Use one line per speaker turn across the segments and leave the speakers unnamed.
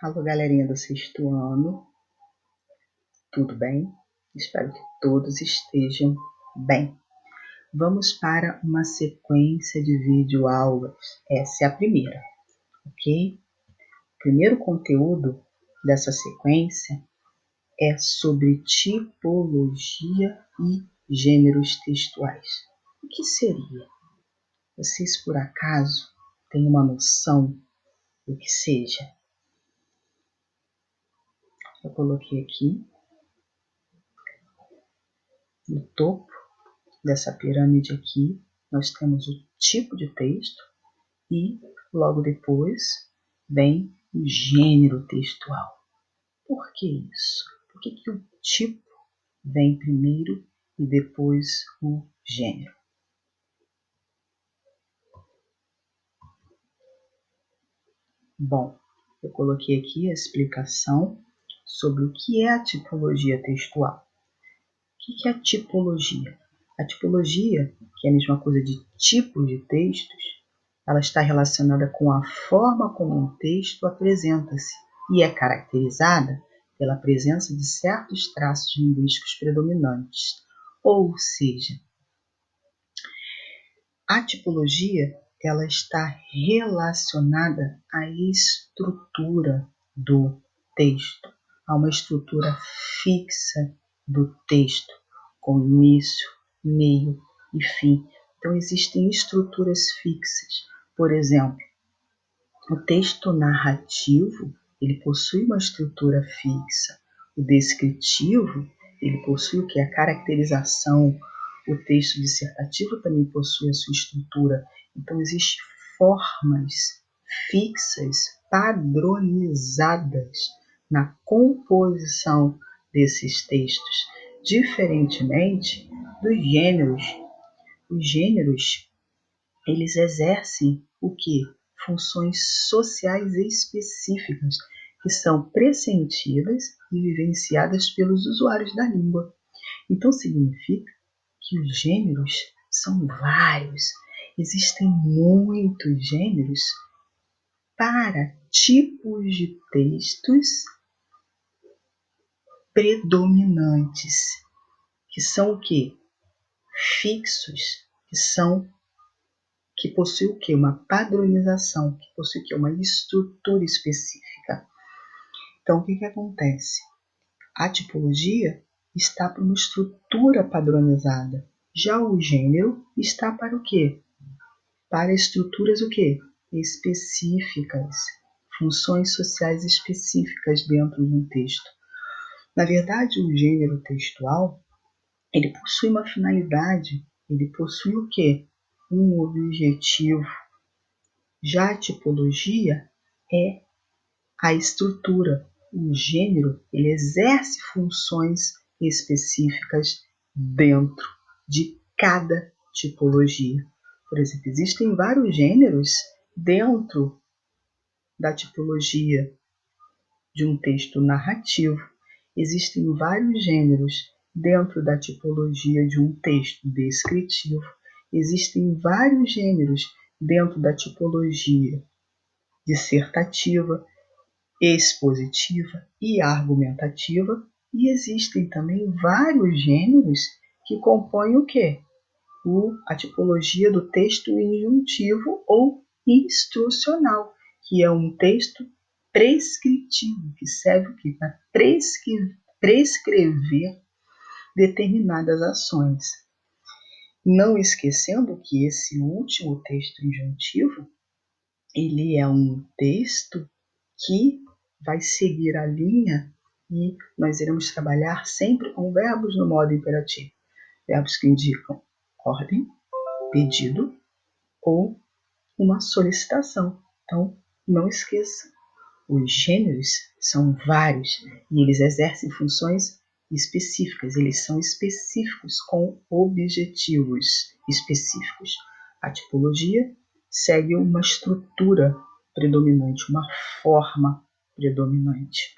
Alô, galerinha do sexto ano, tudo bem? Espero que todos estejam bem. Vamos para uma sequência de videoaulas. Essa é a primeira, ok? O primeiro conteúdo dessa sequência é sobre tipologia e gêneros textuais. O que seria? Vocês, por acaso, têm uma noção do que seja? Eu coloquei aqui no topo dessa pirâmide aqui, nós temos o tipo de texto e logo depois vem o gênero textual. Por que isso? Por que o tipo vem primeiro e depois o gênero? Bom, eu coloquei aqui a explicação sobre o que é a tipologia textual. O que é a tipologia? A tipologia, que é a mesma coisa de tipos de textos, ela está relacionada com a forma como um texto apresenta-se e é caracterizada pela presença de certos traços linguísticos predominantes. Ou seja, a tipologia ela está relacionada à estrutura do texto, a uma estrutura fixa do texto, com início, meio e fim. Então, existem estruturas fixas. Por exemplo, o texto narrativo ele possui uma estrutura fixa. O descritivo ele possui o que? A caracterização. O texto dissertativo também possui a sua estrutura. Então, existem formas fixas, padronizadas na composição desses textos, diferentemente dos gêneros. Os gêneros, eles exercem o quê? Funções sociais específicas, que são pressentidas e vivenciadas pelos usuários da língua. Então, significa que os gêneros são vários. Existem muitos gêneros para tipos de textos predominantes, que são o quê? Fixos, que possui o quê? Uma padronização, que possui o quê? Uma estrutura específica. Então, o que acontece? A tipologia está para uma estrutura padronizada. Já o gênero está para o quê? Para estruturas o quê? Específicas, funções sociais específicas dentro de um texto. Na verdade, o gênero textual, ele possui uma finalidade, ele possui o quê? Um objetivo. Já a tipologia é a estrutura. O gênero ele exerce funções específicas dentro de cada tipologia. Por exemplo, existem vários gêneros dentro da tipologia de um texto narrativo. Existem vários gêneros dentro da tipologia de um texto descritivo. Existem vários gêneros dentro da tipologia dissertativa, expositiva e argumentativa, e existem também vários gêneros que compõem o quê? A tipologia do texto injuntivo ou instrucional, que é um texto prescritivo, que serve para prescrever determinadas ações. Não esquecendo que esse último texto injuntivo, ele é um texto que vai seguir a linha e nós iremos trabalhar sempre com verbos no modo imperativo. Verbos que indicam ordem, pedido ou uma solicitação. Então, não esqueça, os gêneros são vários e eles exercem funções específicas, eles são específicos com objetivos específicos. A tipologia segue uma estrutura predominante, uma forma predominante.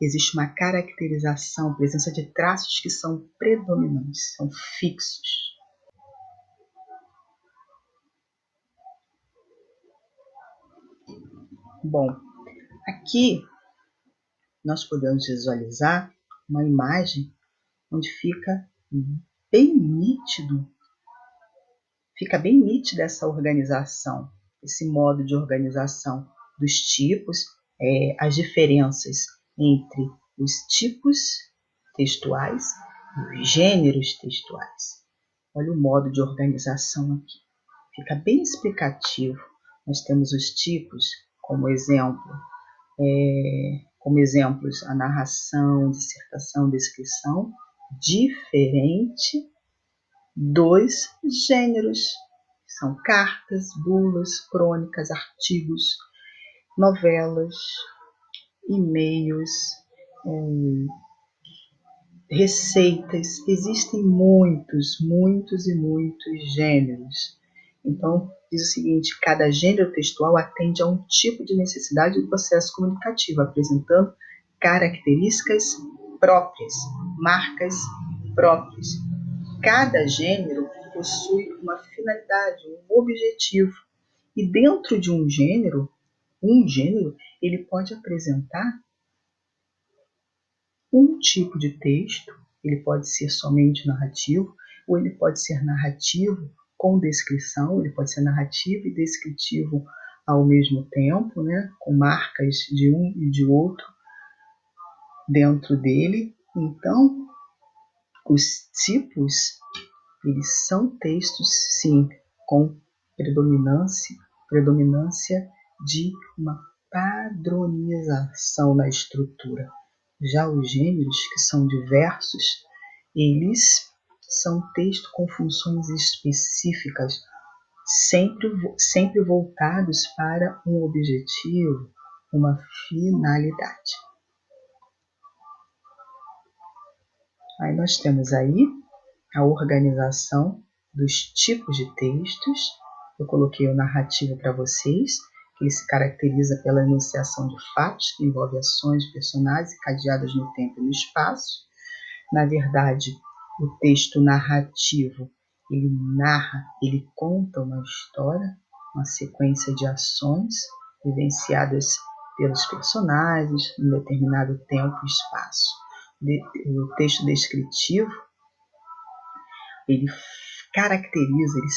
Existe uma caracterização, presença de traços que são predominantes, são fixos. Bom, Aqui nós podemos visualizar uma imagem onde fica bem nítida essa organização, esse modo de organização dos tipos, as diferenças entre os tipos textuais e os gêneros textuais. Olha o modo de organização aqui. Fica bem explicativo. Nós temos os tipos como exemplos a narração, dissertação, descrição, diferente dos gêneros, que são cartas, bulas, crônicas, artigos, novelas, e-mails, receitas. Existem muitos gêneros. Então, diz o seguinte: cada gênero textual atende a um tipo de necessidade do processo comunicativo, apresentando características próprias, marcas próprias. Cada gênero possui uma finalidade, um objetivo. E dentro de um gênero, ele pode apresentar um tipo de texto. Ele pode ser somente narrativo, ou ele pode ser narrativo com descrição, ele pode ser narrativo e descritivo ao mesmo tempo, né, com marcas de um e de outro dentro dele. Então, os tipos, eles são textos, sim, com predominância de uma padronização na estrutura. Já os gêneros, que são diversos, eles são textos com funções específicas, sempre voltados para um objetivo, uma finalidade. Aí nós temos aí a organização dos tipos de textos. Eu coloquei o narrativo para vocês, que ele se caracteriza pela enunciação de fatos que envolvem ações, personagens encadeadas no tempo e no espaço. Na verdade, o texto narrativo, ele narra, ele conta uma história, uma sequência de ações vivenciadas pelos personagens em determinado tempo e espaço. O texto descritivo, ele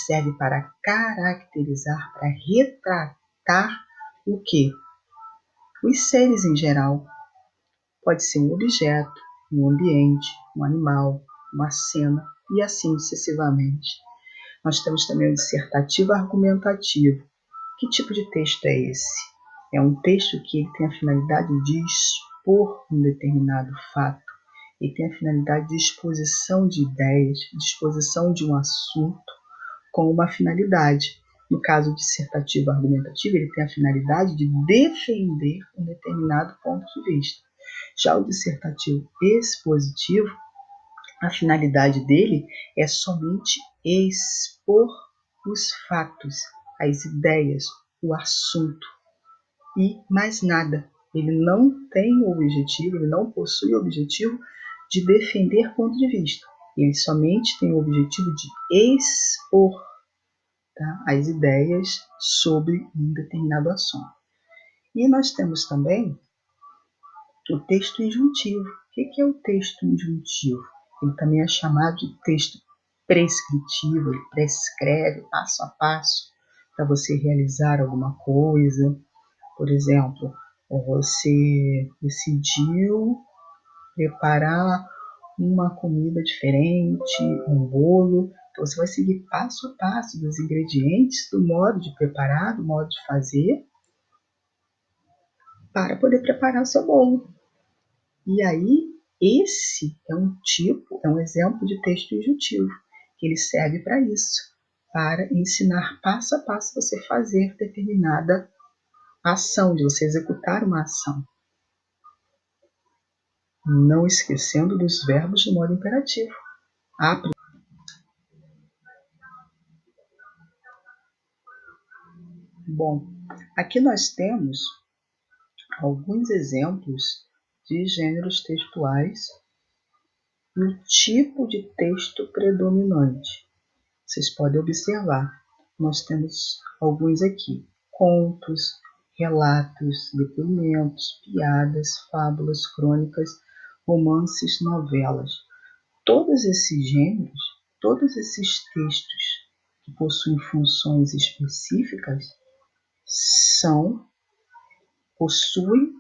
serve para caracterizar, para retratar o quê? Os seres em geral. Pode ser um objeto, um ambiente, um animal, uma cena e assim sucessivamente. Nós temos também o dissertativo argumentativo. Que tipo de texto é esse? É um texto que ele tem a finalidade de expor um determinado fato. Ele tem a finalidade de exposição de ideias, de exposição de um assunto com uma finalidade. No caso dissertativo argumentativo, ele tem a finalidade de defender um determinado ponto de vista. Já o dissertativo expositivo, a finalidade dele é somente expor os fatos, as ideias, o assunto e mais nada. Ele não tem o objetivo, ele não possui o objetivo de defender ponto de vista. Ele somente tem o objetivo de expor, tá, as ideias sobre um determinado assunto. E nós temos também o texto injuntivo. O que é o texto injuntivo? Ele também é chamado de texto prescritivo. Ele prescreve passo a passo para você realizar alguma coisa. Por exemplo, você decidiu preparar uma comida diferente, um bolo. Então, você vai seguir passo a passo dos ingredientes, do modo de preparar, do modo de fazer, para poder preparar o seu bolo. E aí, esse é um exemplo de texto injuntivo, que ele serve para isso, para ensinar passo a passo você fazer determinada ação, de você executar uma ação. Não esquecendo dos verbos de modo imperativo. Bom, aqui nós temos alguns exemplos de gêneros textuais e o tipo de texto predominante. Vocês podem observar, nós temos alguns aqui: contos, relatos, depoimentos, piadas, fábulas, crônicas, romances, novelas. Todos esses gêneros, todos esses textos que possuem funções específicas possuem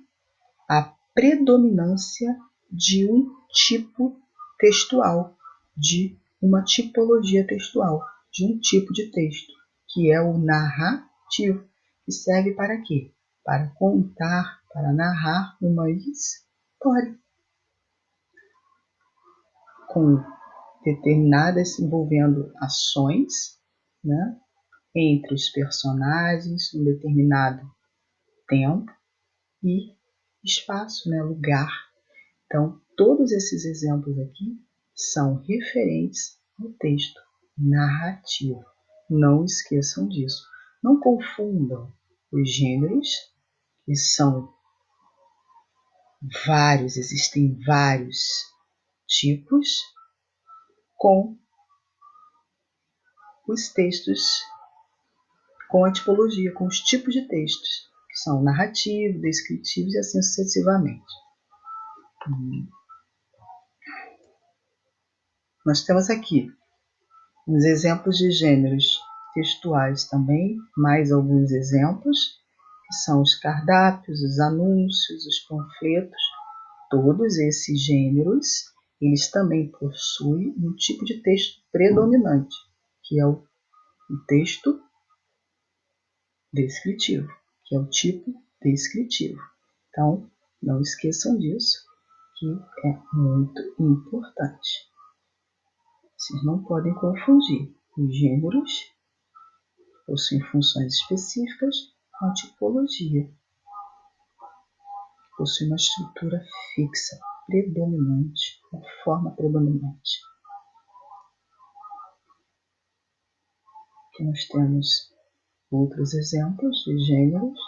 a predominância de um tipo textual, de uma tipologia textual, de um tipo de texto, que é o narrativo, que serve para quê? Para contar, para narrar uma história com determinadas, envolvendo ações, né, entre os personagens, um determinado tempo e espaço, né, lugar. Então, todos esses exemplos aqui são referentes ao texto narrativo. Não esqueçam disso. Não confundam os gêneros, que são vários, existem vários tipos, com os textos, com a tipologia, com os tipos de textos, que são narrativos, descritivos e assim sucessivamente. Nós temos aqui uns exemplos de gêneros textuais também, mais alguns exemplos, que são os cardápios, os anúncios, os panfletos. Todos esses gêneros, eles também possuem um tipo de texto predominante, que é o texto descritivo, que é o tipo descritivo. Então, não esqueçam disso, que é muito importante. Vocês não podem confundir os gêneros, possuem funções específicas, com a tipologia, possui uma estrutura fixa, predominante, uma forma predominante. Aqui nós temos outros exemplos de gêneros,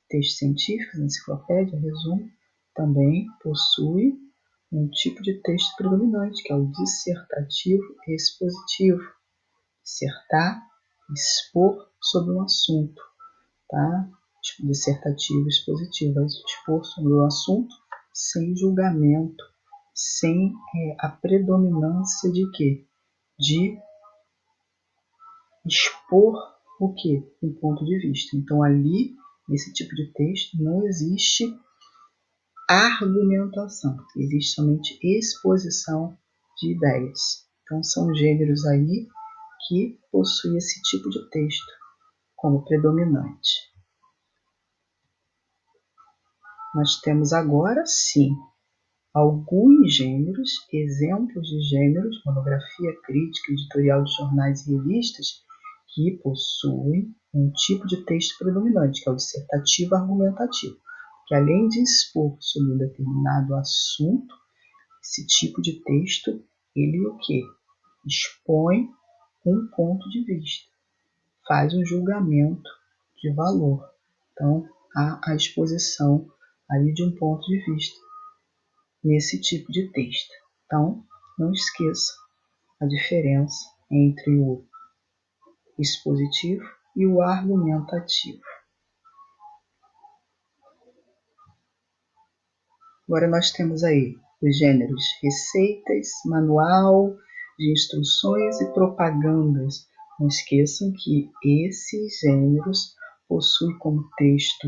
textos científicos, enciclopédia, resumo, também possui um tipo de texto predominante, que é o dissertativo e expositivo. Dissertar, expor sobre um assunto, tá? Dissertativo e expositivo, expor sobre um assunto sem julgamento, sem a predominância de quê? De expor o quê? Um ponto de vista. Então, ali, nesse tipo de texto, não existe argumentação, existe somente exposição de ideias. Então, são gêneros aí que possuem esse tipo de texto como predominante. Nós temos agora, sim, alguns gêneros, exemplos de gêneros, monografia, crítica, editorial de jornais e revistas, que possuem um tipo de texto predominante, que é o dissertativo argumentativo, que além de expor sobre um determinado assunto, esse tipo de texto, ele o quê? Expõe um ponto de vista, faz um julgamento de valor. Então, há a exposição aí de um ponto de vista nesse tipo de texto. Então, não esqueça a diferença entre o expositivo e o argumentativo. Agora nós temos aí os gêneros receitas, manual de instruções e propagandas. Não esqueçam que esses gêneros possuem como texto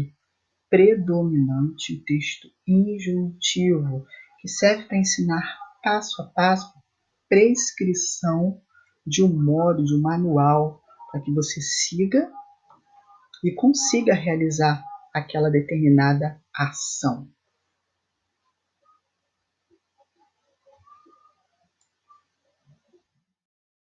predominante o texto injuntivo, que serve para ensinar passo a passo, prescrição de um modo, de um manual, para que você siga e consiga realizar aquela determinada ação.